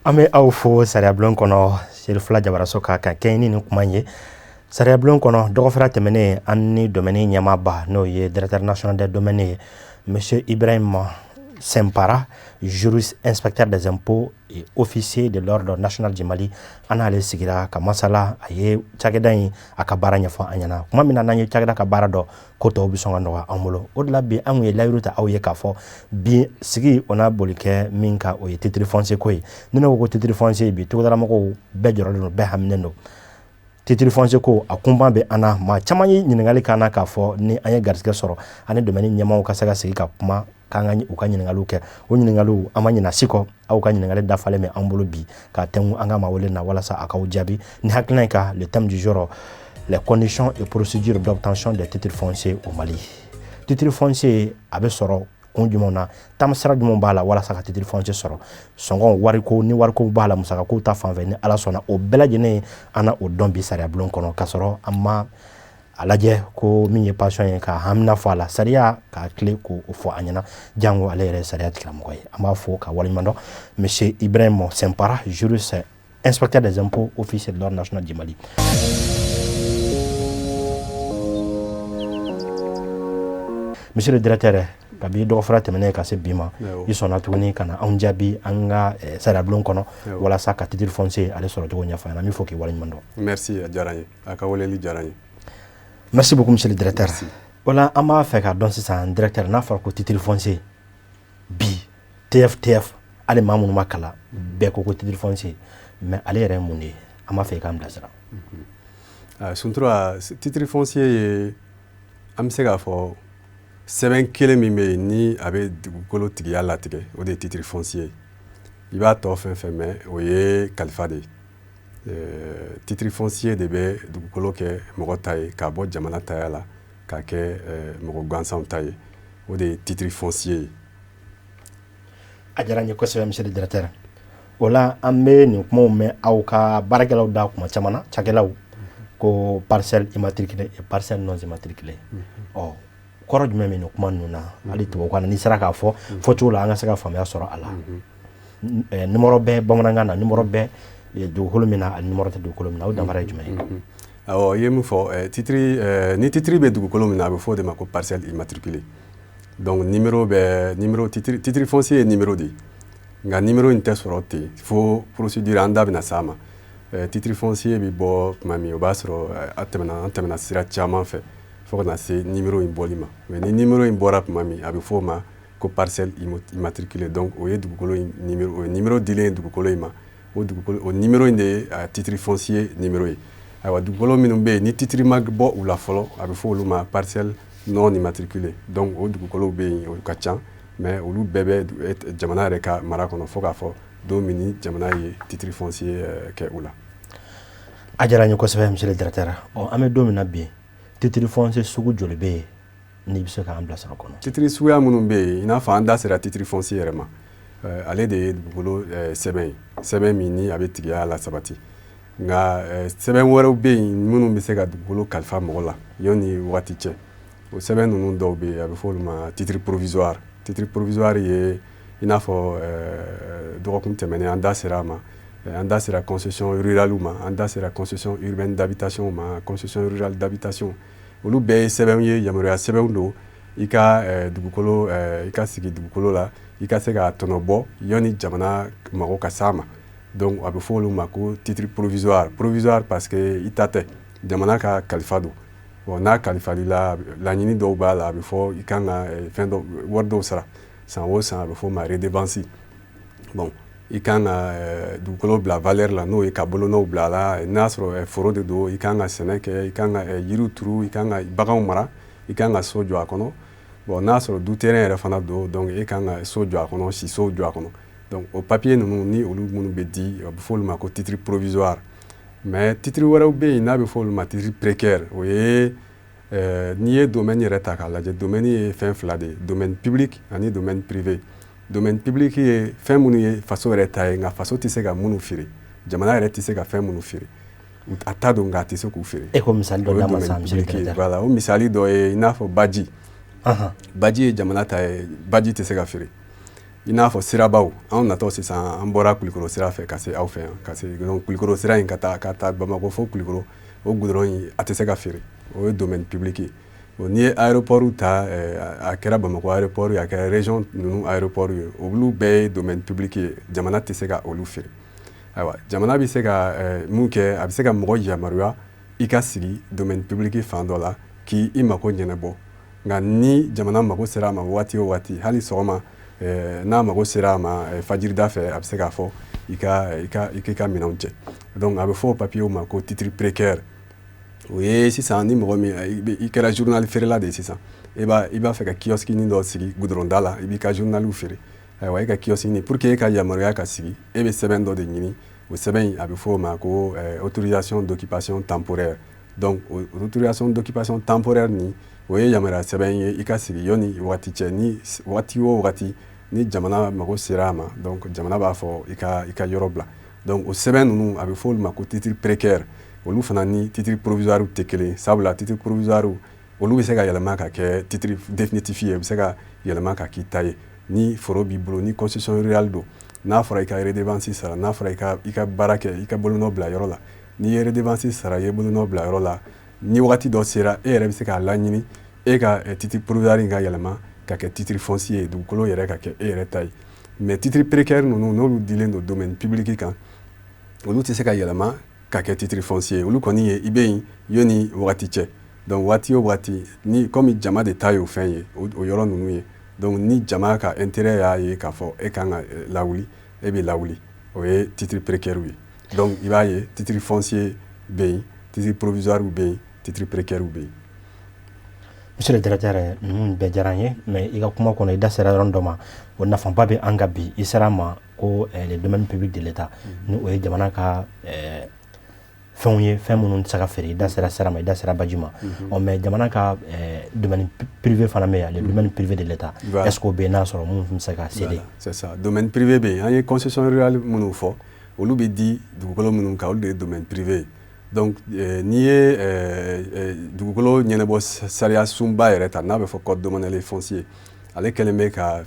Ame aw fo sariya bulon kɔnɔ Serifula Jabaraso ka kɛɲɛni ni kuma ye sariya bulon kɔnɔ dɔgɔfɛra tɛmɛnen an ni domaine ɲɛmaaba n'o ye directeur national des domaines monsieur Ibrahim Sempara, juriste inspecteur des impôts et officier de l'ordre national du Mali an n'ale sigira ka masala a ye cakɛda in a ka baara ɲɛfɔ an ɲɛna kuma min na n'an ye cakɛda ka baara dɔ ko tɔw bɛ sɔn ka nɔgɔya an bolo o de la bi an ye layiru ta aw ye k'a fɔ bi sigi o n'a boli kɛ min ka o ye titre foncier ko ye ni ne ko ko titre foncier bi togodalamɔgɔw bɛɛ jɔrɔlen don bɛɛ haminen don titre foncier ko a kunban bɛ an na maa caman ye ɲininkali k'an na k'a fɔ ni an ye garisɛgɛ sɔrɔ ani domaine ɲɛmaaw ka se ka sigi ka kuma k'an ka u ka ɲininkaliw kɛ o ɲininkaliw an ma ɲina si kɔ aw ka ɲininkali dafalen bɛ an bolo bi ka tɛngu an ka maa wele na walasa a k'aw jaabi ni hakilina in ka le thème du jour les conditions et procédures d'obtention des titres fonciers au Mali. Titre foncier a bɛ sɔrɔ kun jumɛn na tamasira jumɛn b'a la walasa ka titre foncier sɔrɔ sɔngɔ wariko ni wariko b'a la musakakow ta fanfɛ ni ala sɔnna o bɛɛ lajɛlen an na o dɔn bi sariya bulon kɔnɔ k'a sɔrɔ an ma a lajɛ ko min ye passion ye ka hamina fɔ a la sariya k'a tile k'o fɔ an ɲɛna jango ale yɛrɛ sariya tigilamɔgɔ ye an b'a fɔ ka waleɲuman dɔn monsieur Ibrahim Sempara, juriste inspecteur des impôts officier de l'ordre national du Mali. Monsieur le directeur, kabi dɔgɔfɛra tɛmɛnen ka se bi ma i sɔnna tuguni ka na anw jaabi an ka sariya bulon kɔnɔ walasa ka titre foncier ale sɔrɔ cogo ɲɛfɔ an ɲɛna min fɔ k'i waleɲuman dɔn. Merci, a diyara n ye a ka weleli diyara n ye. Merci beaucoup monsieur le directeur. Wala an b'a fɛ ka dɔn sisan directeur n'a fɔra ko titre foncier bi TFTF ale maa minnu ma kalan bɛɛ ko ko titre foncier mais ale yɛrɛ ye mun de ye an b'a fɛ i k'an bilasira. Suntura titre foncier ye an bɛ se k'a fɔ sɛbɛn kelen min bɛ yen ni a bɛ dugukolo tigiya latigɛ o de ye titre foncier i b'a tɔ fɛn fɛn mɛn o ye kalifa de ye titre foncier de bɛ dugukolo kɛ mɔgɔ ta ye k'a bɔ jamana taya la k'a kɛ mɔgɔ gansanw ta ye o de ye titre foncier ye. A diyara n ye kosɛbɛ monsieur le directeur o la an bɛ nin kumaw mɛn aw ka baarakɛlaw da kuma caman na cakɛlaw ko parcelle immatriculée et parcelle non immatriculée ɔ kɔrɔ jumɛn bɛ nin kuma ninnu na hali tubabukan na n'i sera k'a fɔ fɔcogo la an ka se ka faamuya sɔrɔ a la numéro bɛ bamanankan na numéro bɛ dugukolo min na ani numéro tɛ dugukolo min na o danfara ye jumɛn ye. Awɔ i ye min fɔ ni titre bɛ dugukolo min na a bɛ fɔ o de ma ko parcelle immatriculée donc titre foncier ye numéro de ye nka numéro in tɛ sɔrɔ ten fo procédure an da bɛna s'a ma titre foncier bɛ bɔ tuma min o b'a sɔrɔ an tɛmɛna sira caman fɛ fo ka na se numéro in bɔli ma mais ni numéro in bɔra tuma min a bɛ fɔ o ma ko parcelle immatriculée donc o ye dugukolo in numéro dilen ye dugukolo in ma o numéro in de ye titre foncier numéro ye ayiwa dugukolo minnu bɛ yen ni titre ma bɔ u la fɔlɔ a bɛ fɔ olu ma parcelle non immatriculée donc o dugukolow bɛ yen olu ka ca mais olu bɛɛ bɛ jamana yɛrɛ ka mara kɔnɔ fo k'a fɔ don min ni jamana ye titre foncier kɛ u la. A diyara n ye kosɛbɛ monsieur le directeur an bɛ don min na bi titre foncier sugu joli bɛ yen n'i bɛ se k'an bilasira kɔnɔ. titre suguya minnu bɛ yen i n'a fɔ an da sera titre foncier yɛrɛ ma ale de ye dugukolo sɛbɛn ye sɛbɛn min ni a bɛ tigiya la sabati nka sɛbɛn wɛrɛw bɛ yen minnu bɛ se ka dugukolo kalifa mɔgɔ la yanni waati cɛ o sɛbɛn ninnu dɔw bɛ yen a bɛ fɔ olu ma titre provisoire ye i n'a fɔ dɔgɔkun tɛmɛnen an da sera a ma an da sera concession rurale ma an da sera concession urbaine d'habitation ma concession rurale d'habitation olu bɛɛ ye sɛbɛnw ye yamaruya sɛbɛnw don i ka sigi dugukolo la i ka se ka tɔnɔ bɔ yanni jamana mago ka s'a ma donc a bɛ fɔ olu ma ko titre provisoire parce que i ta tɛ jamana ka kalifa don bon n'a kalifali la laɲini dɔw b'a la a bɛ fɔ i kan ka fɛn dɔ wari dɔw sara san o san a bɛ fɔ o ma redevance bon i kan ka dugukolo bila valeur la n'o ye ka bolonɔw bila a la n'a sɔrɔ foro de don i kan ka sɛnɛ kɛ i kan ka yiriw turu i kan ka baganw mara i kan ka so jɔ a kɔnɔ bon n'a sɔrɔ du terrain yɛrɛ fana don donc i kan ka so jɔ a kɔnɔ sisow jɔ a kɔnɔ donc o papier ninnu ni olu minnu bɛ di a bɛ fɔ olu ma ko titre provisoire mais titre wɛrɛw bɛ yen n'a bɛ fɔ olu ma titre précaire o ye n'i ye domaine yɛrɛ ta k'a lajɛ domaine ye fɛn fila de ye domaine public ani domaine privé domaine public ye fɛn minnu ye faso yɛrɛ ta ye nka faso tɛ se ka minnu feere jamana yɛrɛ tɛ se ka fɛn minnu feere a ta don nka a tɛ se k'u feere. E ko misali dɔ d'a ma sisan monsieur le directeur. Voilà o misali dɔ ye i n'a fɔ baji baji ye jamana ta ye baji tɛ se ka feere i n'a fɔ sirabaw anw natɔ sisan an bɔra Kulikoro sira fɛ ka se aw fɛ yan ka se donc Kulikoro sira in ka taa Bamakɔ fo Kulikoro o goudron in a tɛ se ka feere o ye domaine public ye n'i ye aéroport ta a kɛra Bamakɔ aéroport ye a kɛra région ninnu aéroport ye olu bɛɛ ye domaine public ye jamana tɛ se ka olu feere ayiwa jamana bɛ se ka mun kɛ a bɛ se ka mɔgɔ yamaruya i ka sigi domaine public fan dɔ la k'i mako ɲɛnabɔ nka ni jamana mako sera a ma waati o waati hali sɔgɔma n'a mago sera a ma fajirida fɛ a bɛ se k'a fɔ i ka minɛnw cɛ donc a bɛ fɔ o papier ma ko titre précaire o ye sisan ni mɔgɔ min i kɛra journal feerela de ye sisan i b'a fɛ ka kiosque dɔ sigi goudronda la i b'i ka journaliw feere ayiwa e ka kiosque pour que e ka yamaruya ka sigi e bɛ sɛbɛn dɔ de ɲini o sɛbɛn in a bɛ fɔ o ma ko autorisation d'occupation temporaire donc autorisation d'occupation temporaire ni o ye yamaruya sɛbɛn ye i ka sigi yanni waati cɛ ni waati o waati ni jamana mago sera a ma donc jamana b'a fɔ i ka yɔrɔ bila donc o sɛbɛn ninnu a bɛ fɔ olu ma ko titre précaire olu fana ni titre provisoire tɛ kelen sabula titre provisoire olu bɛ se ka yɛlɛma ka kɛ titre définitif ye u bɛ se ka yɛlɛma ka k'i ta ye ni foro b'i bolo ni concession rurale don n'a fɔra i ka redevance sara n'a fɔra i ka baara kɛ i ka bolonɔ bila yɔrɔ la n'i ye redevance sara i ye bolonɔ bila yɔrɔ la ni wagati dɔ sera e yɛrɛ bɛ se k'a laɲini e ka titre provisoire in ka yɛlɛma ka kɛ titre foncier ye dugukolo yɛrɛ ka kɛ e yɛrɛ ta ye mais titre précaire ninnu n'olu dilen don domaine public kan olu tɛ se ka yɛlɛma ka kɛ titre foncier ye olu kɔni ye i bɛ yen yanni wagati cɛ donc waati o waati ni comme jama de ta ye o fɛn ye o yɔrɔ ninnu ye donc ni jama ka intérêt y'a ye k'a fɔ e kan ka lawuli e bɛ lawuli o ye titre précaire ye donc i b'a ye titre foncier bɛ yen titre provisoire bɛ yen titre précaire bɛ yen. Monsieur le directeur ninnu bɛɛ diyara n ye mais i ka kuma kɔnɔ i da sera yɔrɔ dɔ ma o nafaba bɛ an ka bi i sera ma ko le domaine public de l'État ni o ye jamana ka fɛnw ye fɛn minnu tɛ se ka feere i da sera ma i da sera baji ma mais jamana ka domaine privé fana bɛ yen le domaine privé de l'État est-ce que o bɛ yen n'a sɔrɔ minnu bɛ se ka céder. c'est ça domaine privé bɛ yen an ye concession rurale minnu fɔ olu bɛ di dugukolo minnu kan olu de ye domaine privé ye donc n'i ye dugukolo ɲɛnabɔ sariya sunba yɛrɛ ta n'a bɛ fɔ code domanial et foncier ale kɛlen bɛ ka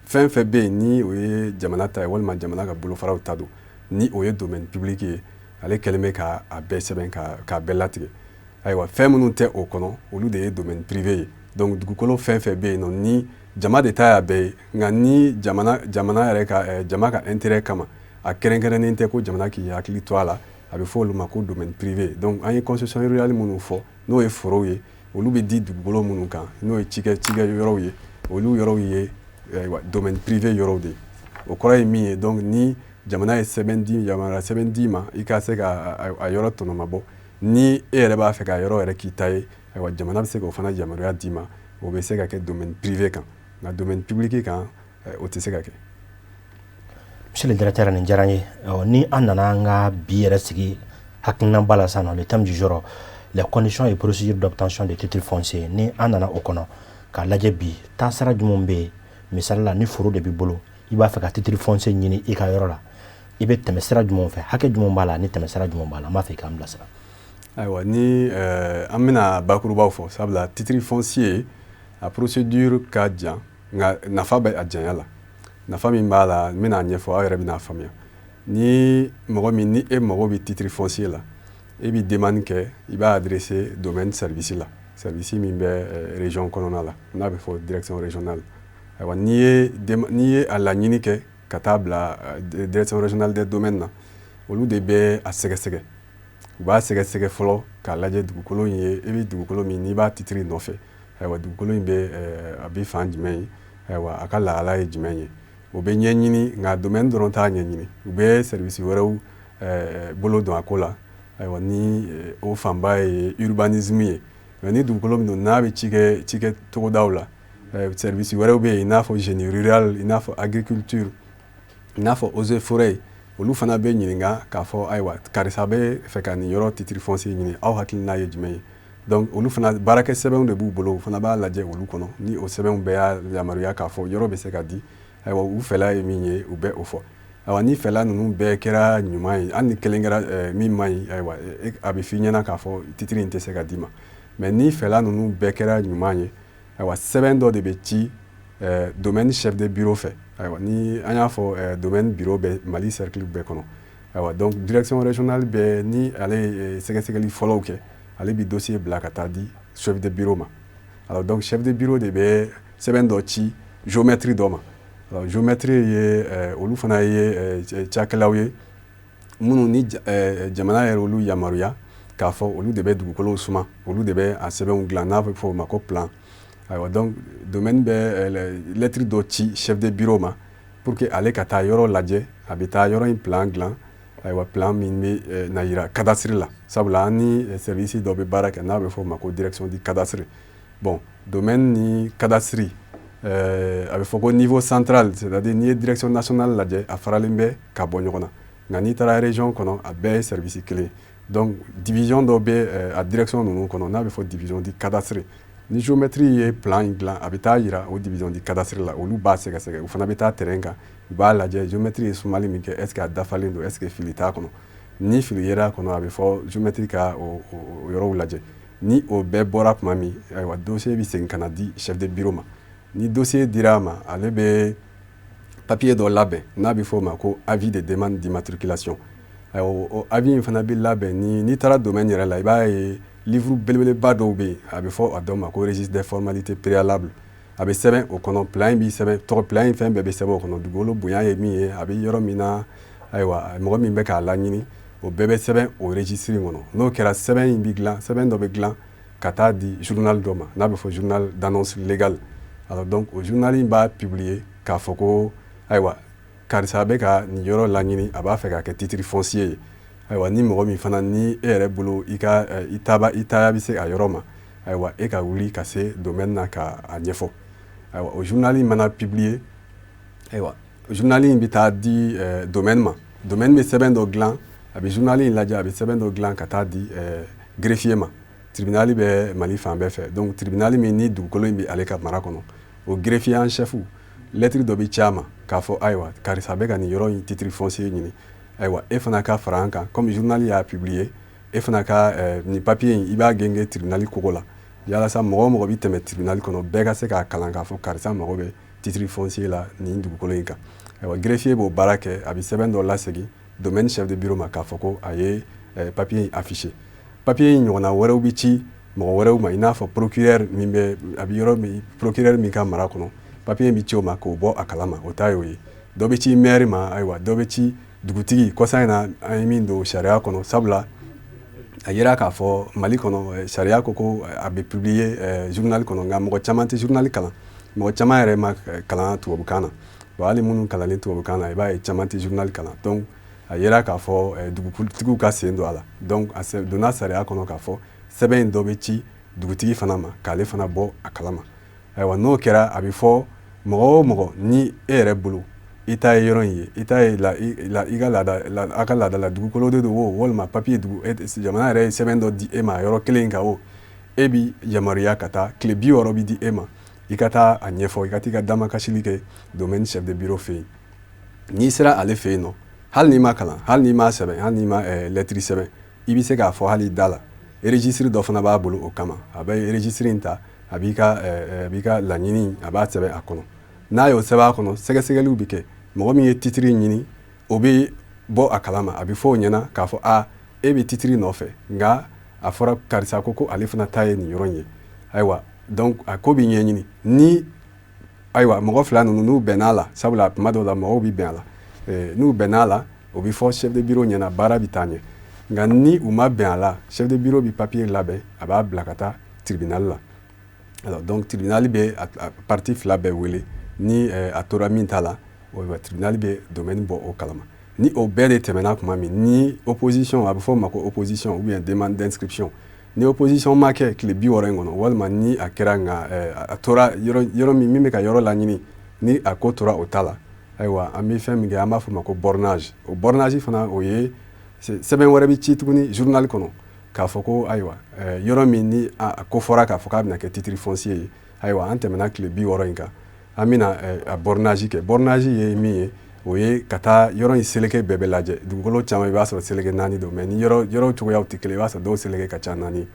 fɛn fɛn bɛ yen ni o ye jamana ta ye walima jamana ka bolofaraw ta don ni o ye domaine public ye ale kɛlen bɛ k'a bɛɛ sɛbɛn k'a bɛɛ latigɛ ayiwa fɛn minnu tɛ o kɔnɔ olu de ye domaine privé ye donc dugukolo fɛn fɛn bɛ yen nɔ ni jama de ta y'a bɛɛ ye nka ni jamana yɛrɛ ka jama ka intérêt kama a kɛrɛnkɛrɛnnen tɛ ko jamana k'i hakili to a la a bɛ fɔ olu ma ko domaine privé donc an ye concession rurale minnu fɔ n'o ye forow ye olu bɛ di dugukolo minnu kan n'o ye cikɛ yɔrɔw ye olu yɔrɔw ye domaine privé yɔrɔw de ye o kɔrɔ ye min ye donc ni jamana ye yamaruya sɛbɛn d'i ma i ka se ka a yɔrɔ tɔnɔmabɔ ni e yɛrɛ b'a fɛ ka yɔrɔ yɛrɛ k'i ta ye ayiwa jamana bɛ se k'o fana yamaruya d'i ma o bɛ se ka kɛ domaine privé kan nka domaine public kan o tɛ se ka kɛ. Monsieur le directeur nin diyara n ye ni an nana an ka bi yɛrɛ sigi hakilinaba la sisan le thème du jour les conditions et procédures d'obtention de titre foncier ni an nana o kɔnɔ k'a lajɛ bi taasira jumɛn bɛ yen misali la ni foro de b'i bolo i b'a fɛ ka titre foncier ɲini i ka yɔrɔ la i bɛ tɛmɛ sira jumɛn fɛ hakɛ jumɛn b'a la ni tɛmɛ sira jumɛn b'a la n b'a fɛ i k'an bilasira. ayiwa ni an bɛna bakurubaw fɔ sabula titre foncier a procédure ka jan nka nafa bɛ a janya la nafa min b'a la n bɛna ɲɛfɔ aw yɛrɛ bɛna faamuya ni mɔgɔ min ni e mago bɛ titre foncier la e bɛ demande kɛ i b'a adressé domaine service la service min bɛ région kɔnɔna la n'a bɛ fɔ direction régionale ayiwa n'i ye a laɲini kɛ ka taa bila direction régionale des domaines na olu de bɛ a sɛgɛsɛgɛ u b'a sɛgɛsɛgɛ fɔlɔ k'a lajɛ dugukolo in ye e bɛ dugukolo min n'i b'a titre nɔfɛ ayiwa dugukolo in bɛ a bɛ fan jumɛn ye ayiwa a ka lahala ye jumɛn ye o bɛ ɲɛɲini nka domaine dɔrɔn t'a ɲɛɲini u bɛ service wɛrɛw bolo don a ko la ayiwa ni o fanba ye urbanisme ye nka ni dugukolo min don n'a bɛ cikɛ togodaw la service wɛrɛw bɛ yen i n'a fɔ génie rural i n'a fɔ agriculture i n'a fɔ eaux et forêts olu fana bɛ ɲininka k'a fɔ ayiwa karisa bɛ fɛ ka nin yɔrɔ titre foncier ɲini aw hakilina ye jumɛn ye donc olu fana baarakɛ sɛbɛnw de b'u bolo u fana b'a lajɛ olu kɔnɔ ni o sɛbɛnw bɛɛ y'a yamaruya k'a fɔ yɔrɔ bɛ se ka di ayiwa u fɛla ye min ye u bɛ o fɔ ayiwa ni fɛla ninnu bɛɛ kɛra ɲuman ye hali ni kelen kɛra min man ɲi ayiwa a bɛ f'i ɲɛna k'a fɔ titre in tɛ se ka d'i ma mais ni fɛla ninnu bɛɛ kɛra ɲuman ye ayiwa sɛbɛn dɔ de bɛ ci domaine chef de bureau fɛ ni an y'a fɔ domaine bureau bɛ Mali cercle bɛɛ kɔnɔ donc direction régionale bɛ ni ale ye sɛgɛsɛgɛli fɔlɔw kɛ ale bi dossier bila ka taa di chef de bureau ma alors donc chef de bureau de bɛ sɛbɛn dɔ ci géométrie dɔ ma alors géométrie ye olu fana ye cakɛlaw ye minnu ni jamana yɛrɛ olu yamaruya k'a fɔ olu de bɛ dugukolow suma olu de bɛ a sɛbɛnw dilan n'a bɛ fɔ o ma ko plan donc domaine bɛ lettre dɔ ci chef de bureau ma pour que ale ka taa yɔrɔ lajɛ a bɛ taa yɔrɔ in plan dilan plan min bɛ na yira cadastre la sabula an ni service dɔ bɛ baara kɛ n'a bɛ fɔ o ma ko direction du cadastre bon domaine ni cadastre a bɛ fɔ ko niveau central c'est-à-dire n'i ye direction nationale lajɛ a faralen bɛ ka bɔ ɲɔgɔn na nka n'i taara région kɔnɔ a bɛɛ ye service kelen donc division dɔ bɛ a direction ninnu kɔnɔ n'a bɛ fɔ division du cadastre ni géométrie ye plan in dilan a bɛ taa yira o division du cadastre la olu b'a sɛgɛsɛgɛ u fana bɛ taa terrain kan u b'a lajɛ géométrie ye sumali min kɛ est ce que a dafalen don est ce que fili t'a kɔnɔ ni fili yera a kɔnɔ a bɛ fɔ géométrie ka o yɔrɔw lajɛ ni o bɛɛ bɔra tuma min ayiwa dossier bɛ segin ka na di chef de bureau ma ni dossier dira a ma ale bɛ papier dɔ labɛn n'a bɛ fɔ o ma ko avis de demande d'immatriculation o avis in fana bɛ labɛn n'i taara domaine yɛrɛ la i b'a ye livre belebeleba dɔw bɛ yen a bɛ fɔ a dɔw ma ko registre des formalités préalables a bɛ sɛbɛn o kɔnɔ plan in bɛ sɛbɛn tɔgɔ plan in fɛn bɛɛ bɛ sɛbɛn o kɔnɔ dugukolo bonya ye min ye a bɛ yɔrɔ min na ayiwa mɔgɔ min bɛ k'a laɲini o bɛɛ bɛ sɛbɛn o registre in kɔnɔ n'o kɛra sɛbɛn in bɛ dilan sɛbɛn dɔ bɛ dilan ka taa di journal dɔ ma n'a bɛ fɔ journal d'annonce légale alors donc o journal in b'a publier k'a fɔ ko ayiwa karisa bɛ ka nin yɔrɔ laɲini a b'a fɛ k'a kɛ titre foncier ye ayiwa ni mɔgɔ min fana ni e yɛrɛ bolo i taaya bɛ se a yɔrɔ ma ayiwa e ka wuli ka se domaine na ka a ɲɛfɔ ayiwa o journal in mana publier ayiwa journal in bɛ taa di domaine ma domaine bɛ sɛbɛn dɔ dilan a bɛ journal in lajɛ a bɛ sɛbɛn dɔ dilan ka taa di greffier ma tribunal bɛ Mali fan bɛɛ fɛ donc tribunal min ni dugukolo in bɛ ale ka mara kɔnɔ o greffier en chef lettre dɔ bɛ ci a ma k'a fɔ ayiwa karisa bɛ ka nin yɔrɔ in titre foncier ɲini ayiwa e fana ka fara an kan comme journal y'a publier e fana ka nin papier in i b'a genge tribunal kogo la yalasa mɔgɔ o mɔgɔ bɛ tɛmɛ tribunal kɔnɔ bɛɛ ka se k'a kalan k'a fɔ karisa mago bɛ titre foncier la nin dugukolo in kan ayiwa greffier b'o baara kɛ a bɛ sɛbɛn dɔ lasegin domaine chef de bureau ma k'a fɔ ko a ye papier in affiché papier in ɲɔgɔnna wɛrɛw bɛ ci mɔgɔ wɛrɛw ma i n'a fɔ procureur min bɛ a bɛ yɔrɔ min procureur min ka mara kɔnɔ papier in bɛ ci o ma k'o bɔ a kalama o t'a y'o ye dɔ bɛ ci maire ma ayiwa dɔ bɛ ci dugutigi kɔsan in na an ye min don sariya kɔnɔ sabula a yera k'a fɔ Mali kɔnɔ sariya ko a bɛ publier journal kɔnɔ nka mɔgɔ caman tɛ journal kalan mɔgɔ caman yɛrɛ ma kalan tubabukan na bon hali minnu kalanlen tubabukan na i b'a ye caman tɛ journal kalan donc a yera k'a fɔ dugutigiw ka sen don a la donc a donna sariya kɔnɔ k'a fɔ sɛbɛn in dɔ bɛ ci dugutigi fana ma k'ale fana bɔ a kalama ayiwa n'o kɛra a bɛ fɔ mɔgɔ o mɔgɔ ni e yɛrɛ bolo i ta ye yɔrɔ in ye i ta ye i ka a ka laada la dugukolo de don o walima papier jamana yɛrɛ ye sɛbɛn dɔ di e ma yɔrɔ kelen in kan o e bi yamaruya ka taa tile 60 bi di e ma i ka taa a ɲɛfɔ i ka t'i ka damakasili kɛ domaine chef de bureau fɛ yen n'i sera ale fɛ yen nɔ hali n'i ma kalan hali n'i ma sɛbɛn hali n'i ma lettre sɛbɛn i bɛ se k'a fɔ hali da la registre dɔ fana b'a bolo o kama a bɛ registre in ta a b'i ka laɲini a b'a sɛbɛn a kɔnɔ n'a y'o sɛbɛn a kɔnɔ sɛgɛsɛgɛliw bɛ kɛ mɔgɔ min ye titre ɲini o bɛ bɔ a kalama a bɛ fɔ o ɲɛna k'a fɔ e bɛ titre nɔfɛ nka a fɔra karisa ko ale fana ta ye nin yɔrɔ in ye ayiwa donc a ko bɛ ɲɛɲini ni ayiwa mɔgɔ fila ninnu n'u bɛnn'a la sabula tuma dɔw la mɔgɔw bɛ bɛn a la n'u bɛnn'a la o bɛ fɔ chef de bureau ɲɛna baara bɛ taa ɲɛ nka ni u ma bɛn a la chef de bureau bɛ papier labɛn a b'a bila ka taa tribunal la alors donc tribunal bɛ a partie fila bɛɛ wele ni a tora min t'a la tribunal bɛ domaine bɔ o kalama ni o bɛɛ de tɛmɛna tuma min ni opposition a bɛ fɔ o ma ko opposition ou bien demande d'inscription ni opposition ma kɛ tile 60 in kɔnɔ walima ni a kɛra nka a tora yɔrɔ min bɛ ka yɔrɔ laɲini ni a ko tora o ta la ayiwa an bɛ fɛn min kɛ an b'a fɔ o ma ko bornage o bornage fana o ye sɛbɛn wɛrɛ bɛ ci tuguni journal kɔnɔ k'a fɔ ko ayiwa yɔrɔ min ni a ko fɔra k'a fɔ k'a bɛna kɛ titre foncier ye ayiwa an tɛmɛna tile 60 in kan an bɛna a bornage kɛ bornage ye min ye o ye ka taa yɔrɔ in seleke bɛɛ bɛ lajɛ dugukolo caman i b'a sɔrɔ seleke 4 don mais ni yɔrɔ cogoyaw tɛ kelen i b'a sɔrɔ dɔw seleke ka ca 4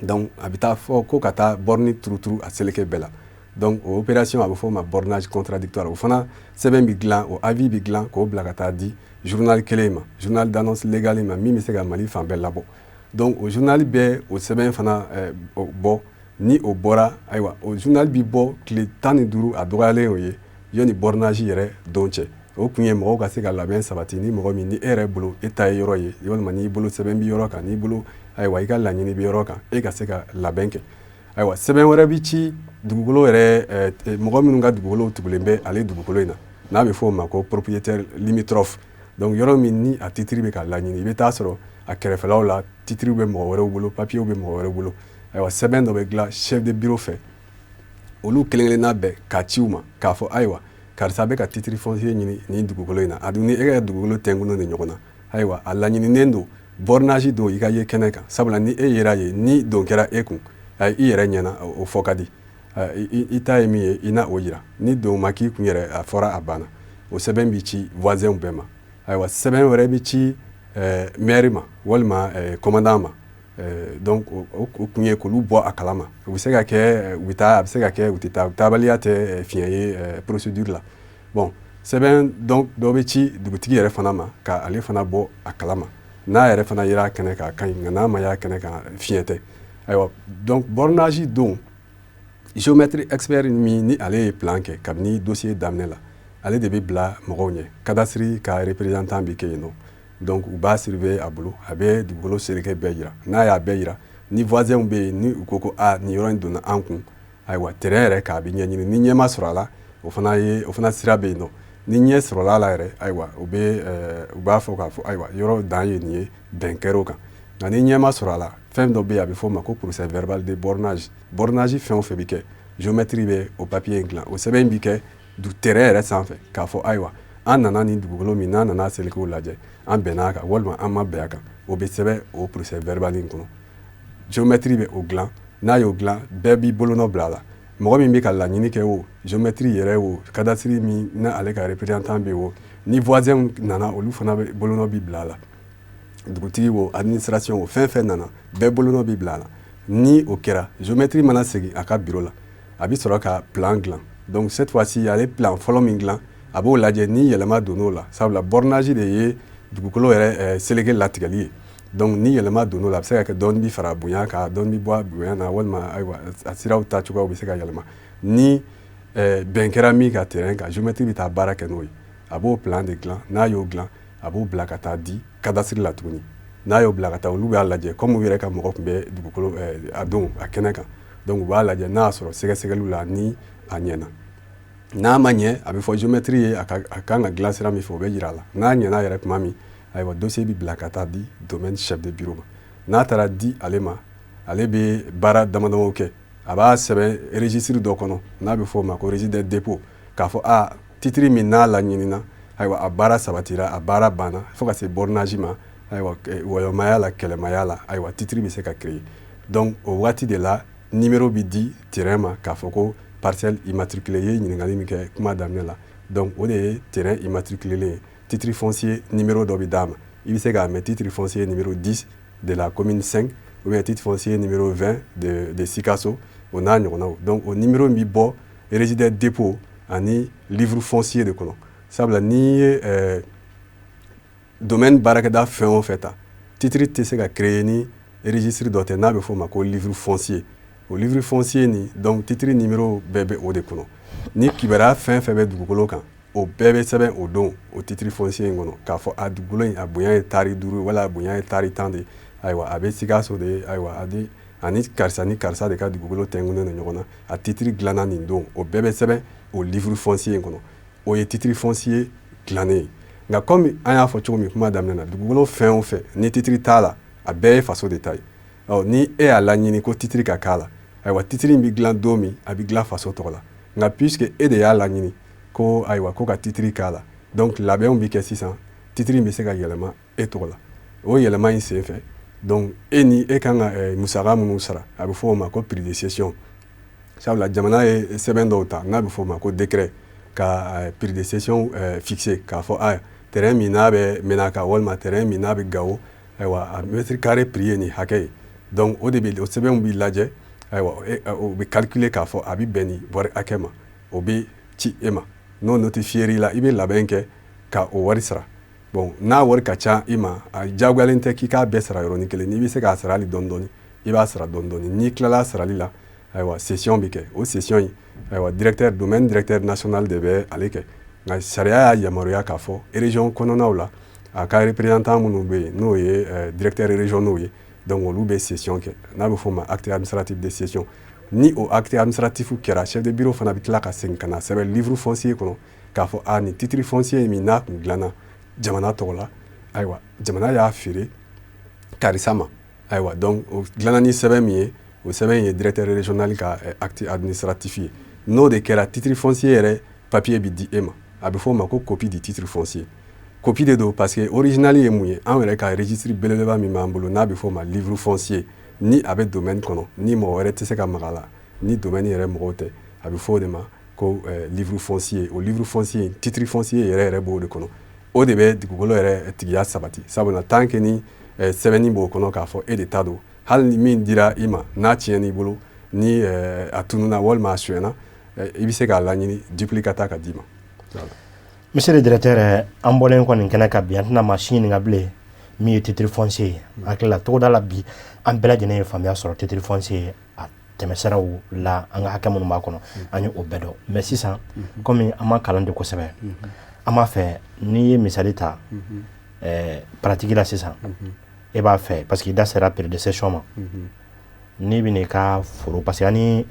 donc a bɛ taa fɔ ko ka taa borne turuturu a seleke bɛɛ la donc o opération a bɛ fɔ o ma bornage contradictoire o fana sɛbɛn bɛ dilan o avis bɛ dilan k'o bila ka taa di journal kelen ma journal d'annonce légale ma min bɛ se ka Mali fan bɛɛ labɔ donc o journal bɛ o sɛbɛn fana bɔ ni o bɔra ayiwa o journal bɛ bɔ tile 15 a dɔgɔyalen o ye yanni bornage yɛrɛ don cɛ o kun ye mɔgɔw ka se ka labɛn sabati ni mɔgɔ min ni e yɛrɛ bolo e ta ye yɔrɔ ye walima n'i bolo sɛbɛn bɛ yɔrɔ kan n'i bolo ayiwa i ka laɲini bɛ yɔrɔ kan e ka se ka labɛn kɛ ayiwa sɛbɛn wɛrɛ bɛ ci dugukolo yɛrɛ mɔgɔ minnu ka dugukolo tugulen bɛ ale dugukolo in na n'a bɛ fɔ o ma ko propriétaire limitrophe donc yɔrɔ min ni a titre bɛ ka laɲini i bɛ taa sɔrɔ a kɛrɛfɛlaw la titre bɛ mɔgɔ wɛrɛw bolo papier bɛ mɔgɔ wɛrɛw bolo ayiwa sɛbɛn dɔ bɛ dilan chef de bureau fɛ olu kelen-kelenna bɛɛ k'a ci u ma k'a fɔ ayiwa karisa bɛ ka titre foncier ɲini nin dugukolo in na a dun ni e ka dugukolo tɛnkunnen de ɲɔgɔn na ayiwa a laɲininen don bornage don i ka ye kɛnɛ kan sabula ni e yera ye ni don kɛra e kun i yɛrɛ ɲɛna o fɔ ka di i ta ye min ye i na o yira ni don ma k'i kun yɛrɛ a fɔra a banna o sɛbɛn bɛ ci voisins bɛɛ ma ayiwa sɛbɛn wɛrɛ bɛ ci maire ma walima commandant ma donc o kun ye k'olu bɔ a kalama u bɛ se ka kɛ u bɛ taa a bɛ se ka kɛ u tɛ taa taabaliya tɛ fiɲɛ ye procédure la bon sɛbɛn donc dɔ bɛ ci dugutigi yɛrɛ fana ma ka ale fana bɔ a kalama n'a yɛrɛ fana yera kɛnɛ kan a ka ɲi nka n'a ma y'a kɛnɛ kan fiɲɛ tɛ ayiwa donc bornage don géomètre expert min ni ale ye plan kɛ kabini dossier daminɛ la ale de bɛ bila mɔgɔw ɲɛ cadastre ka représentant bɛ kɛ yen nɔ donc u b'a surveiller a bolo a bɛ dugukolo seleke bɛɛ yira n'a y'a bɛɛ yira ni voisins bɛ yen ni u ko ko nin yɔrɔ in donna an kun ayiwa terrain yɛrɛ k'a bɛ ɲɛɲini ni ɲɛ ma sɔrɔ a la o fana sira bɛ yen nɔ ni ɲɛ sɔrɔla a la yɛrɛ ayiwa u b'a fɔ k'a fɔ ayiwa yɔrɔ dan ye nin ye bɛn kɛr'o kan nka ni ɲɛ ma sɔrɔ a la fɛn dɔ bɛ yen a bɛ fɔ o ma ko procès verbal de bornage bornage fɛn o fɛn bɛ kɛ géométre bɛ o papier in dilan o sɛbɛn bɛ kɛ du terrain yɛrɛ sanfɛ k'a fɔ ayiwa an nana nin dugukolo min n'an nana selikew lajɛ an bɛnna a kan walima an ma bɛn a kan o bɛ sɛbɛn o procès verbal in kɔnɔ géométre bɛ o dilan n'a y'o dilan bɛɛ b'i bolonɔ bila a la mɔgɔ min bɛ ka laɲini kɛ o géométre yɛrɛ o cadastre min n'ale ka représentant bɛ o ni voisins nana olu fana bolonɔ bɛ bila a la dugutigi o administration o fɛn fɛn nana bɛɛ bolonɔ bɛ bila a la ni o kɛra géométre mana segin a ka bureau la a bɛ sɔrɔ ka plan dilan donc cette fois-ci ale plan fɔlɔ min dilan a b'o lajɛ ni yɛlɛma donn'o la sabula bornage de ye dugukolo yɛrɛ seleke latigɛli ye donc ni yɛlɛma donn'o la a bɛ se ka kɛ dɔɔni bi fara bonya kan dɔɔni bi bɔ bonya na walima ayiwa a siraw ta cogoyaw bɛ se ka yɛlɛma ni bɛn kɛra min ka terrain kan géométre bɛ taa baara kɛ n'o ye a b'o plan de dilan n'a y'o dilan a b'o bila ka taa di cadastre la tuguni n'a y'o bila ka taa olu b'a lajɛ comme u yɛrɛ ka mɔgɔ tun bɛ dugukolo a don a kɛnɛ kan donc u b'a lajɛ n'a y'a sɔrɔ sɛgɛsɛgɛliw la ni a ɲɛna n'a ma ɲɛ a bɛ fɔ géométre ye a kan ka dilan sira min fɛ o bɛ yira a la n'a ɲɛna yɛrɛ tuma min ayiwa dossier bɛ bila ka taa di domaine chef de bureau ma n'a taara di ale ma ale bɛ baara damadamaw kɛ a b'a sɛbɛn registre dɔ kɔnɔ n'a bɛ fɔ o ma ko registre de dépôt k'a fɔ titre min n'a laɲinina ayiwa a baara sabatira a baara banna fo ka se bornage ma ayiwa wɔyɔmaya la kɛlɛmaya la ayiwa titre bɛ se ka créer donc o waati de la numéro bɛ di terrain ma k'a fɔ ko parcelle immatriculée ye ɲininkali min kɛ kuma daminɛ la donc o de ye terrain immatriculé ye titre foncier numéro dɔ bɛ d'a ma i bɛ se k'a mɛn titre foncier numéro 10 de la commune 5 ou bien titre foncier numéro 20 de Sikaso o n'a ɲɔgɔnnaw donc o numéro bɛ bɔ registre de dépôt ani livre foncier de kɔnɔ sabula n'i ye domaine baarakɛda fɛn o fɛn ta titre tɛ se ka créer ni registre dɔ tɛ n'a bɛ fɔ o ma ko livre foncier o livre foncier ni donc titre numéro bɛɛ bɛ o de kɔnɔ ni kibaruya fɛn fɛn bɛ dugukolo kan o bɛɛ bɛ sɛbɛn o don o titre foncier in kɔnɔ k'a fɔ a dugukolo in a bonya ye tari 5 wala a bonya ye tari 10 de ayiwa a bɛ Sikaso de ayiwa ani karisa ni karisa de ka dugukolo tɛnkunnen don ɲɔgɔn na a titre dilanna nin don o bɛɛ bɛ sɛbɛn o livre foncier in kɔnɔ o ye titre foncier dilannen ye nka comme an y'a fɔ cogo min kuma daminɛ na dugukolo fɛn o fɛn ni titre t'a la a bɛɛ ye faso de ta ye ni e y'a laɲini ko titre ka k'a la ayiwa titre in bɛ dilan don min a bɛ dilan faso tɔgɔ la nka puisque e de y'a laɲini ko ayiwa ko ka titre k'a la donc labɛnw bɛ kɛ sisan titre in bɛ se ka yɛlɛma e tɔgɔ la o yɛlɛma in sen fɛ donc e kan ka musaka minnu sara a bɛ fɔ o ma ko prix de cession sabula jamana ye sɛbɛn dɔw ta n'a bɛ fɔ o ma ko décret ka prix de cession fixé k'a fɔ terrain min n'a bɛ Menaka walima terrain min n'a bɛ Gawo ayiwa a mètre carré prix ye nin hakɛ ye donc o de bɛ o sɛbɛnw bɛ lajɛ o bɛ calculer k'a fɔ a bɛ bɛn ni wari hakɛ ma o bɛ ci e ma n'o notifié la i bɛ labɛn kɛ ka o wari sara bon n'a wari ka ca i ma a diyagoyalen tɛ k'i k'a bɛɛ sara yɔrɔnin kelen n'i bɛ se k'a sara hali dɔɔni dɔɔni i b'a sara dɔɔni dɔɔni n'i tilala sarali la ayiwa session bɛ kɛ o session in ayiwa domaine directeur national de bɛ ale kɛ nka sariya y'a yamaruya k'a fɔ région kɔnɔnaw la a ka représentant minnu bɛ yen n'o ye directeur régionaux ye donc olu bɛ session kɛ n'a bɛ fɔ o ma acte administratif de session ni o acte administratif kɛra chef de bureau fana bɛ tila ka segin ka na sɛbɛn livre foncier kɔnɔ k'a fɔ ni titre foncier min n'a kun dilanna jamana tɔgɔ la ayiwa jamana y'a feere karisa ma ayiwa donc o dilanna ni sɛbɛn min ye o sɛbɛn ye directeur régional ka acte administratif ye n'o de kɛra titre foncier yɛrɛ papier bɛ di e ma a bɛ fɔ o ma ko copie du titre foncier copie de don parce que original ye mun ye an yɛrɛ ka registre belebeleba min b'an bolo n'a bɛ fɔ o ma livre foncier ni a bɛ domaine kɔnɔ ni mɔgɔ wɛrɛ tɛ se ka maga a la ni domaine yɛrɛ mɔgɔw tɛ a bɛ fɔ o de ma ko livre foncier o livre foncier titre foncier yɛrɛ b'o de kɔnɔ o de bɛ dugukolo yɛrɛ tigiya sabati sabula tant que ni sɛbɛnni b'o kɔnɔ k'a fɔ e de ta don hali ni min dira i ma n'a tiɲɛn'i bolo ni a tununa walima a suyɛnna i bɛ se k'a laɲini duplicata ka d'i ma. Monsieur le directeur an bɔlen kɔ nin kɛnɛ ka bi an tɛna maa si ɲininka bilen min ye titre foncier ye hakili la togoda la bi an bɛɛ lajɛlen ye faamuya sɔrɔ titre foncier a tɛmɛsiraw la an ka hakɛ minnu b'a kɔnɔ an ye o bɛɛ dɔn mais sisan komi an ma kalan de kosɛbɛ an b'a fɛ n'i ye misali ta pratique la sisan e b'a fɛ parce que i da sera période de session ma n'i bɛ n'i ka foro parce que ani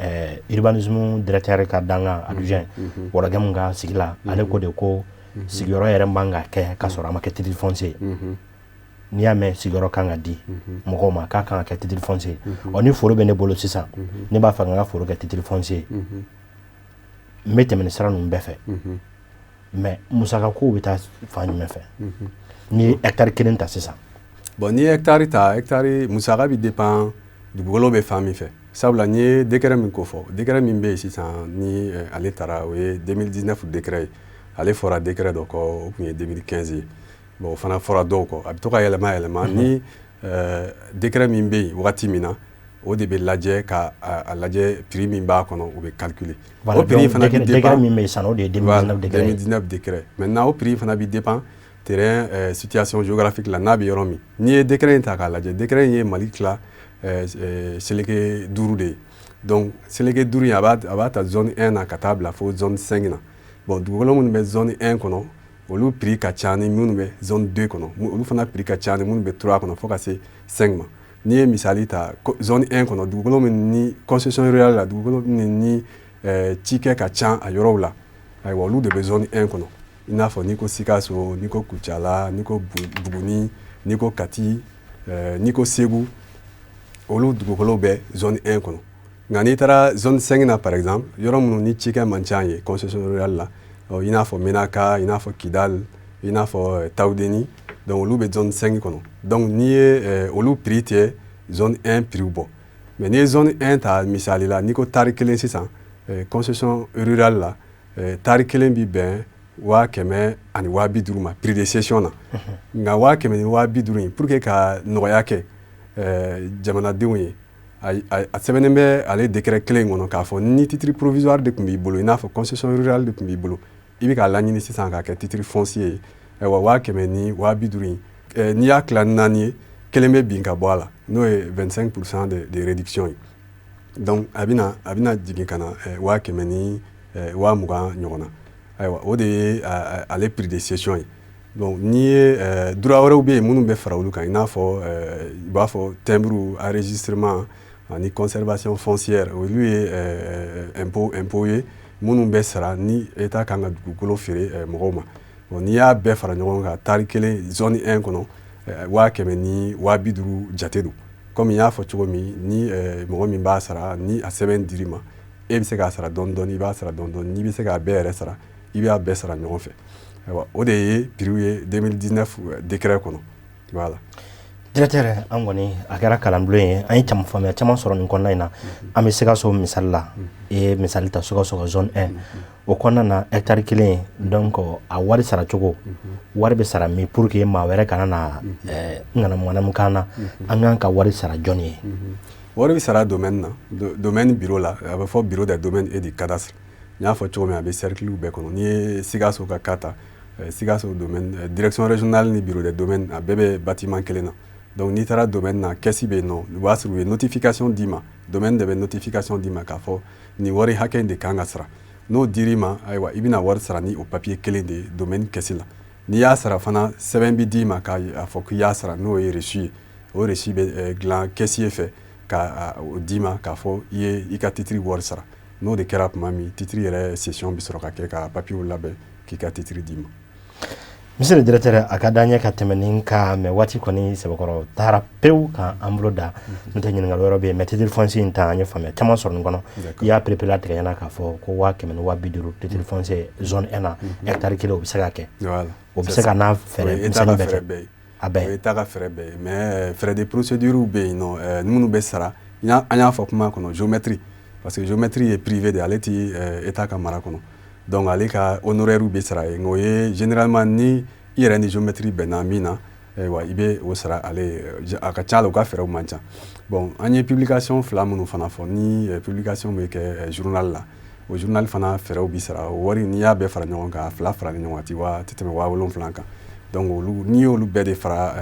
urbanisme directeur ka danga adjoint wɔrɔkɛ mun ka sigi la ale ko de ko sigiyɔrɔ yɛrɛ man ka kɛ ka sɔrɔ a ma kɛ titre foncier n'i y'a mɛn sigiyɔrɔ kan ka di mɔgɔw ma k'a kan ka kɛ titre foncier ɔ ni foro bɛ ne bolo sisan ne b'a fɛ ka n ka foro kɛ titre foncier n bɛ tɛmɛ ni sira ninnu bɛɛ fɛ mais musaka kow bɛ taa fan jumɛn fɛ n'i ye hectare kelen ta sisan. bon n'i ye hectare ta hectare musaka bɛ dépend dugukolo bɛ fan min fɛ sabula n'i ye décret min ko fɔ décret min bɛ yen sisan ni ale taara o ye 2019 décret ye ale fɔra décret dɔ kɔ o tun ye 2015 ye bon o fana fɔra dɔw kɔ a bɛ to ka yɛlɛma yɛlɛma ni décret min bɛ yen wagati min na o de bɛ lajɛ ka a lajɛ prix min b'a kɔnɔ o bɛ calculer o prix fana bɛ dépend décret min bɛ yen sisan o de ye 2019 décret maintenant o prix fana bɛ dépend terrain situation géographique la n'a bɛ yɔrɔ min n'i ye décret in ta k'a lajɛ décret in ye Mali tila seleke 5 de ye donc seleke 5 in a b'a ta zone 1 na ka taa bila fo zone 5 na bon dugukolo minnu bɛ zone 1 kɔnɔ olu prix ka ca ni minnu bɛ zone 2 kɔnɔ olu fana prix ka ca ni minnu bɛ 3 kɔnɔ fo ka se 5 ma n'i ye misali ta zone 1 kɔnɔ dugukolo min ni concession rurale la dugukolo min ni cikɛ ka ca a yɔrɔw la ayiwa olu de bɛ zone 1 kɔnɔ i n'a fɔ n'i ko Sikaso n'i ko Kucala n'i ko Buguni n'i ko Kati n'i ko Segu olu dugukolo bɛ zone 1 kɔnɔ nka n'i taara zone 5 na par exemple yɔrɔ minnu ni cikɛ man ca ye concession rurale la i n'a fɔ Menaka i n'a fɔ Kidal i n'a fɔ Tawudeni donc olu bɛ zone 5 kɔnɔ donc n'i ye olu prix tɛ zone 1 prix bɔ mais n'i ye zone 1 ta misali la n'i ko tari kelen sisan concession rurale la tari kelen bɛ bɛn 150,000 ma prix de cession na nka 150,000 in pour que ka nɔgɔya kɛ jamanadenw ye a sɛbɛnnen bɛ ale décret kelen kɔnɔ k'a fɔ ni titre provisoire de tun b'i bolo i n'a fɔ concession rurale de tun b'i bolo i bɛ k'a laɲini sisan k'a kɛ titre foncier ye ayiwa 150,000 in n'i y'a tila 4 ye kelen bɛ bin ka bɔ a la n'o ye 25% de réduction ye donc a bɛna jigin ka na 120,000 ɲɔgɔn na ayiwa o de ye ale prix de cession ye donc n'i ye droit wɛrɛw bɛ yen minnu bɛ fara olu kan i n'a fɔ i b'a fɔ timbre enregistrement ani conservation foncière olu ye impôt ye minnu bɛ sara ni État kan ka dugukolo feere mɔgɔw ma bon n'i y'a bɛɛ fara ɲɔgɔn kan tari kelen zone 1 kɔnɔ 150,000 jate don comme n y'a fɔ cogo min ni mɔgɔ min b'a sara ni a sɛbɛn dir'i ma e bɛ se k'a sara dɔɔni dɔɔni i b'a sara dɔɔni dɔɔni n'i bɛ se k'a bɛɛ yɛrɛ sara i b'a bɛɛ sara ɲɔgɔn fɛ ayiwa o de ye prix ye 2019 décret kɔnɔ voilà. Directeur an kɔni a kɛra kalanbulon ye an ye faamuya caman sɔrɔ nin kɔnɔna in na an bɛ Sikaso misali la i ye misali ta Sikaso ka zone 1 o kɔnɔna na hectare kelen donc a wari sara cogo wari bɛ sara min pour que maa wɛrɛ kana na ŋanamu-ŋanamu k'an na an kan ka wari sara jɔn ye. wari bi sara domaine na domaine bureau la a bɛ fɔ bureau des domaines et du cadastre n y'a fɔ cogo min a bɛ cercle bɛɛ kɔnɔ n'i ye Sikaso ka cas ta Sikaso domaine direction régionale ni bureau des domaines a bɛɛ bɛ bâtiment kelen na donc n'i taara domaine na kɛsi bɛ yen nɔ o b'a sɔrɔ u ye notification d'i ma domaine de bɛ notification d'i ma k'a fɔ nin wari hakɛ in de kan ka sara n'o dir'i ma ayiwa i bɛna wari sara ni o papier kelen de ye domaine kɛsi la n'i y'a sara fana sɛbɛn bi d'i ma k'a fɔ k'i y'a sara n'o ye reçu ye o reçu bɛ dilan kɛsiye fɛ ka o d'i ma k'a fɔ i ye i ka titiri wari sara n'o de kɛra tuma min titiri yɛrɛ session bɛ sɔrɔ ka kɛ ka papier labɛn k'i ka titiri d'i ma. Monsieur le directeur a ka d'an ye ka tɛmɛ nin kan mais waati kɔni sɛbɛkɔrɔ taara pewu k'an bolo da n'o tɛ ɲininkali wɛrɛ bɛ yen mais titre foncier in ta an ye faamuya caman sɔrɔ nin kɔnɔ i y'a perepere latigɛ ɲɛna k'a fɔ ko 100 000 ni 250 titre foncier zone 1 na hectare kelen o bɛ se ka kɛ o bɛ se ka n'a fɛɛrɛ misɛnnin bɛɛ kɛ a bɛɛ o ye ta ka fɛɛrɛ bɛɛ ye mais frais de procédure bɛ yen nɔ minnu bɛ sara an y'a fɔ kuma kɔnɔ géométrie parce que géométrie ye privé de ale ti état ka mara kɔnɔ donc ale ka honoraire bɛ sara yen o ye généralement ni i yɛrɛ ni géométrie bɛnna min na ayiwa i bɛ o sara ale a ka ca la u ka fɛɛrɛw man ca bon an ye publication 2 minnu fana fɔ ni publication bɛ kɛ journal la o journal fana fɛɛrɛw bɛ sara o wari n'i y'a bɛɛ fara ɲɔgɔn kan a 2 fara ni ɲɔgɔn kan ti tɛmɛ 7,000 kan donc olu n'i y'olu bɛɛ de fara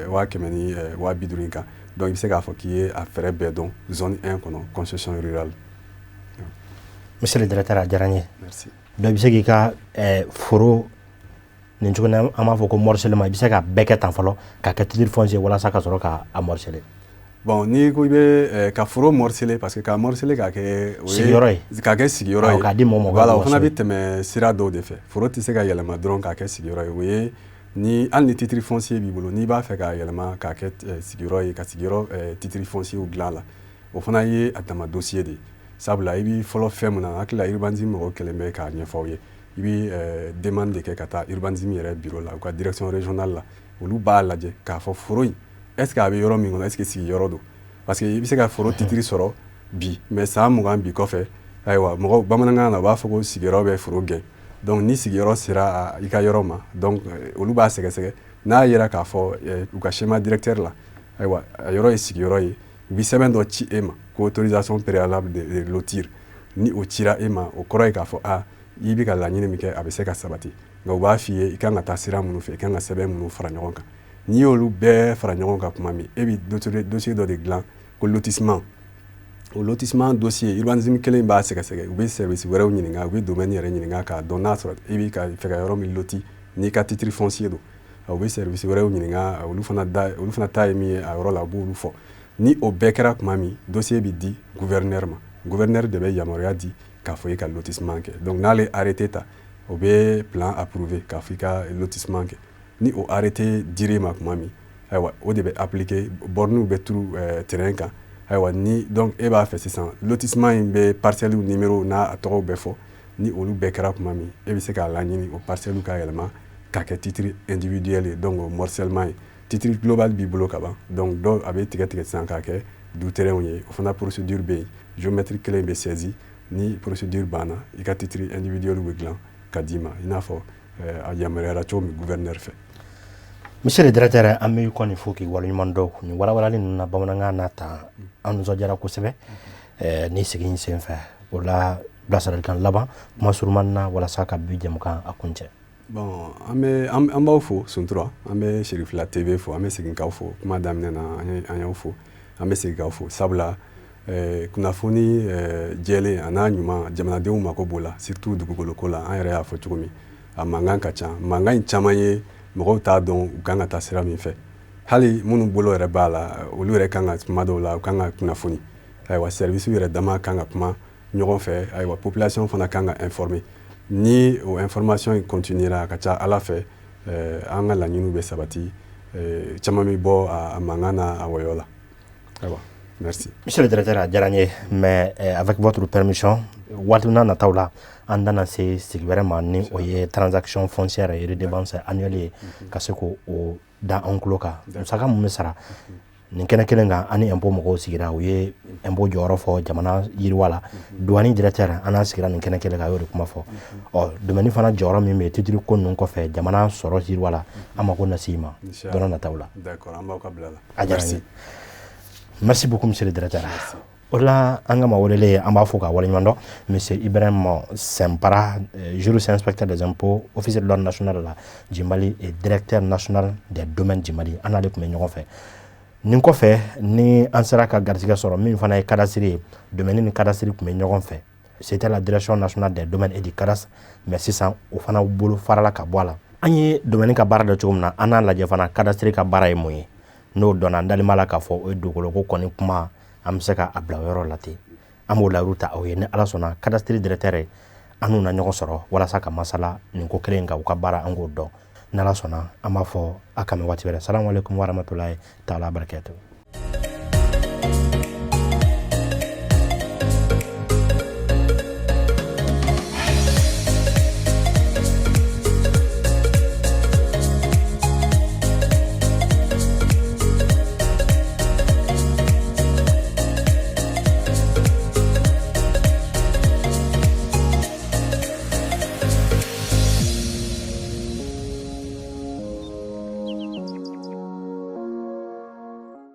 100 000 ni 250 kan donc i bɛ se k'a fɔ k'i ye a fɛɛrɛ bɛɛ dɔn zone 1 kɔnɔ concession rurale. Monsieur le directeur a diyara n ye. Merci. Donc i bɛ se k'i ka foro nin cogo an b'a fɔ ko morcellement i bɛ se ka bɛɛ kɛ tan fɔlɔ ka kɛ titre foncier walasa ka sɔrɔ ka morceler. Bon n'i ko i bɛ ka foro morceler parce que ka morceler ka kɛ sigiyɔrɔ ye ka kɛ sigiyɔrɔ ye k'a di mɔgɔ ma voilà o fana bɛ tɛmɛ sira dɔw de fɛ foro tɛ se ka yɛlɛma dɔrɔn k'a kɛ sigiyɔrɔ ye o ye ni hali ni titre foncier b'i bolo n'i b'a fɛ k'a yɛlɛma k'a kɛ sigiyɔrɔ ye ka sigiyɔrɔ titre foncier dilan a la o fana ye a dama dossier de ye sabula i bɛ fɔlɔ fɛn min na hakili la urbanisme mɔgɔw kɛlen bɛ k'a ɲɛfɔ aw ye i bɛ demande de kɛ ka taa urbanisme yɛrɛ bureau la u ka direction régionale la olu b'a lajɛ k'a fɔ foro in est ce que a bɛ yɔrɔ min kɔnɔ est ce que sigiyɔrɔ don parce que i bɛ se ka foro titiri sɔrɔ bi mais san 20 bi kɔfɛ ayiwa mɔgɔw bamanankan na u b'a fɔ ko sigiyɔrɔ bɛ foro gɛn donc ni sigiyɔrɔ sera i ka yɔrɔ ma donc olu b'a sɛgɛsɛgɛ n'a yera k'a fɔ u ka schéma directeur la ayiwa a yɔrɔ ye sigiyɔrɔ ye u bɛ sɛbɛn dɔ ci e ma ko autorisation préalable de lotir ni o cira e ma o kɔrɔ ye k'a fɔ i bɛ ka laɲini min kɛ a bɛ se ka sabati nka u b'a f'i ye i kan ka taa sira minnu fɛ i kan ka sɛbɛn minnu fara ɲɔgɔn kan n'i y'olu bɛɛ fara ɲɔgɔn kan tuma min e bɛ dossier dɔ de dilan ko lotissement o lotissement dossier urbanisme kelen b'a sɛgɛsɛgɛ u bɛ service wɛrɛw ɲininka u bɛ domaine yɛrɛ ɲininka k'a dɔn n'a sɔrɔ i bɛ ka fɛ ka yɔrɔ min loti n'i ka titre foncier don u bɛ service wɛrɛw ɲininka olu fana ta ye min ye a yɔrɔ la u b'olu fɔ ni o bɛɛ kɛra tuma min dossier bɛ di gouverneur ma gouverneur de bɛ yamaruya di k'a fɔ i ka lotissement kɛ donc n'ale arrêté ta o bɛ plan approuvé k'a fɔ i ka lotissement kɛ ni o arrêté dir'i ma tuma min ayiwa o de bɛ appliqué borniw bɛ turu terrain kan ayiwa ni donc e b'a fɛ sisan lotissement in bɛ parcelle numéro n'a tɔgɔw bɛɛ fɔ ni olu bɛɛ kɛra tuma min e bɛ se k'a laɲini o parcelle ka yɛlɛma k'a kɛ titre individuel ye donc o morcellement ye titre global b'i bolo ka ban donc dɔw a bɛ tigɛ sisan k'a kɛ du terrain ye o fana procédure bɛ yen géométrie kelen bɛ saisi ni procédure banna i ka titre individuel bɛ dilan ka d'i ma i n'a fɔ a yamaruyara cogo min gouverneur fɛ. Monsieur le directeur an bɛ kɔni fo k'i waleɲuman dɔn nin walawalali ninnu na bamanankan n'a ta an nisɔndiyara kosɛbɛ ni sigi in senfɛ o la bilasiralikan laban kuma surumani na walasa ka bi jɛmukan a kuncɛ. Bon an b'aw fo Suntura an bɛ Serifila TV fo an bɛ segin k'aw fo kuma daminɛ na an y'aw fo an bɛ segin k'aw fo sabula kunnafoni jɛlen a n'a ɲuman jamanadenw mako b'o la surtout dugukoloko la an yɛrɛ y'a fɔ cogo min a mankan ka ca mankan in caman ye mɔgɔw t'a dɔn u kan ka taa sira min fɛ hali minnu bolo yɛrɛ b'a la olu yɛrɛ kan ka kuma dɔw la u kan ka kunnafoni ayiwa service yɛrɛ dama kan ka kuma ɲɔgɔn fɛ ayiwa population fana kan ka informer ni o information in continuera a ka ca ala fɛ an ka laɲiniw bɛ sabati caman bɛ bɔ a mankan na a wɔyɔ la ayiwa. Merci. Monsieur le directeur a diyara n ye mais avec votre permission waati n'a nataw la an dana se sigi wɛrɛ ma ni o ye transaction foncière et redevance annuelle ye ka se k'o da an tulo kan musaka mun bɛ sara nin kɛnɛ kelen kan ani impôt mɔgɔw sigira u ye impôt jɔyɔrɔ fɔ jamana yiriwa la douane directeur an n'a sigira nin kɛnɛ kelen kan a y'o de kuma fɔ domaine fana jɔyɔrɔ min bɛ titre ko ninnu kɔfɛ jamana sɔrɔ yiriwa la an mako na s'i ma dɔrɔn nataw la. D'accord an b'aw ka bila la. A diyara n ye. Merci beaucoup, monsieur le directeur. Ola angama wolele amba foka walenyando monsieur Ibrahim Sempara, juriste inspecteur des impôts, officier de l'ordre national la Djimali et directeur national des domaines Djimali. Anale kume ñogon fe. Nin ko fe ni ansera ka gartiga soro min fana e cadastre domaine ni cadastre kume ñogon fe. C'était la direction nationale des domaines et du cadastre, mais sisan o fana bolo farala ka boala. Anyi domaine ka bara de chomna ana la je fana cadastre ka bara e moye. No dona ndali mala ka fo o dogolo ko koni kuma am se ka abla yoro lati amo la ruta o ye ni ala sona cadastre directeur anu na ñogo soro wala saka masala ni ko kelen ka ka bara ango do na la sona ama fo akame watibere. Assalamu alaikum wa rahmatullahi ta'ala barakatuh.